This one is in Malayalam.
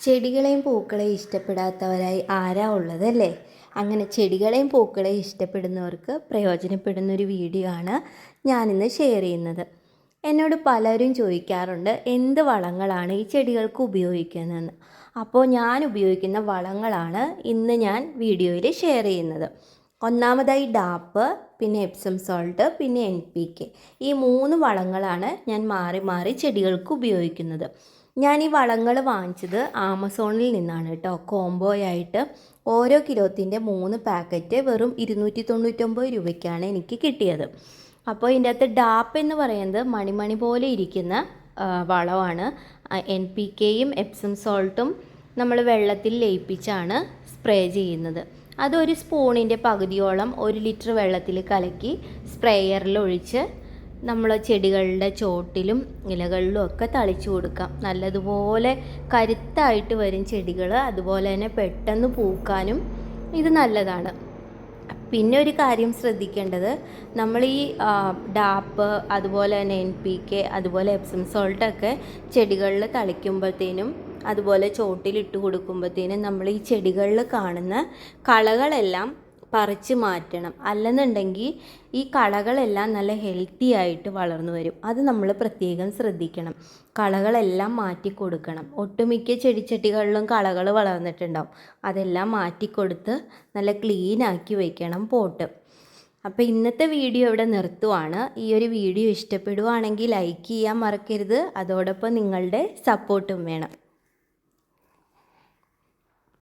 ചെടികളെയും പൂക്കളെയും ഇഷ്ടപ്പെടാത്തവരായി ആരാ ഉള്ളതല്ലേ? അങ്ങനെ ചെടികളെയും പൂക്കളെയും ഇഷ്ടപ്പെടുന്നവർക്ക് പ്രയോജനപ്പെടുന്നൊരു വീഡിയോ ആണ് ഞാനിന്ന് ഷെയർ ചെയ്യുന്നത്. എന്നോട് പലരും ചോദിക്കാറുണ്ട് എന്ത് വളങ്ങളാണ് ഈ ചെടികൾക്ക് ഉപയോഗിക്കുന്നതെന്ന്. അപ്പോൾ ഞാൻ ഉപയോഗിക്കുന്ന വളങ്ങളാണ് ഇന്ന് ഞാൻ വീഡിയോയിൽ ഷെയർ ചെയ്യുന്നത്. ഒന്നാമതായി ഡാപ്പ്, പിന്നെ എപ്സം സോൾട്ട്, പിന്നെ NPK. ഈ 3 വളങ്ങളാണ് ഞാൻ മാറി മാറി ചെടികൾക്ക് ഉപയോഗിക്കുന്നത്. ഞാൻ ഈ വളങ്ങൾ വാങ്ങിച്ചത് ആമസോണിൽ നിന്നാണ് കേട്ടോ. കോംബോയായിട്ട് ഓരോ കിലോത്തിൻ്റെ 3 പാക്കറ്റ് വെറും 299 രൂപയ്ക്കാണ് എനിക്ക് കിട്ടിയത്. അപ്പോൾ ഇതിൻ്റെ അകത്ത് ഡാപ്പ് എന്ന് പറയുന്നത് മണിമണി പോലെ ഇരിക്കുന്ന വളമാണ്. NPKയും എപ്സം സോൾട്ടും നമ്മൾ വെള്ളത്തിൽ ലയിപ്പിച്ചാണ് സ്പ്രേ ചെയ്യുന്നത്. അതൊരു സ്പൂണിൻ്റെ പകുതിയോളം 1 ലിറ്റർ വെള്ളത്തിൽ കലക്കി സ്പ്രേയറിൽ ഒഴിച്ച് നമ്മൾ ചെടികളുടെ ചോട്ടിലും ഇലകളിലും ഒക്കെ തളിച്ചു കൊടുക്കാം. നല്ലതുപോലെ കരുത്തായിട്ട് വരും ചെടികൾ. അതുപോലെ തന്നെ പെട്ടെന്ന് പൂക്കാനും ഇത് നല്ലതാണ്. പിന്നെ ഒരു കാര്യം ശ്രദ്ധിക്കേണ്ടത്, നമ്മൾ ഈ ഡാപ്പ്, അതുപോലെ തന്നെ NPK, അതുപോലെ എപ്സം സോൾട്ടൊക്കെ ചെടികളിൽ തളിക്കുമ്പോഴത്തേനും അതുപോലെ ചോട്ടിലിട്ട് കൊടുക്കുമ്പോഴത്തേനും നമ്മൾ ഈ ചെടികളിൽ കാണുന്ന കളകളെല്ലാം പറിച്ച് മാറ്റണം. അല്ലെന്നുണ്ടെങ്കിൽ ഈ കളകളെല്ലാം നല്ല ഹെൽത്തി ആയിട്ട് വളർന്നു വരും. അത് നമ്മൾ പ്രത്യേകം ശ്രദ്ധിക്കണം. കളകളെല്ലാം മാറ്റി കൊടുക്കണം. ഒട്ടുമിക്ക ചെടിച്ചട്ടികളിലും കളകൾ വളർന്നിട്ടുണ്ടാവും. അതെല്ലാം മാറ്റിക്കൊടുത്ത് നല്ല ക്ലീനാക്കി വയ്ക്കണം പോട്ട്. അപ്പോൾ ഇന്നത്തെ വീഡിയോ ഇവിടെ നിർത്തുവാണ്. ഈ ഒരു വീഡിയോ ഇഷ്ടപ്പെടുവാണെങ്കിൽ ലൈക്ക് ചെയ്യാൻ മറക്കരുത്. അതോടൊപ്പം നിങ്ങളുടെ സപ്പോർട്ടും വേണം.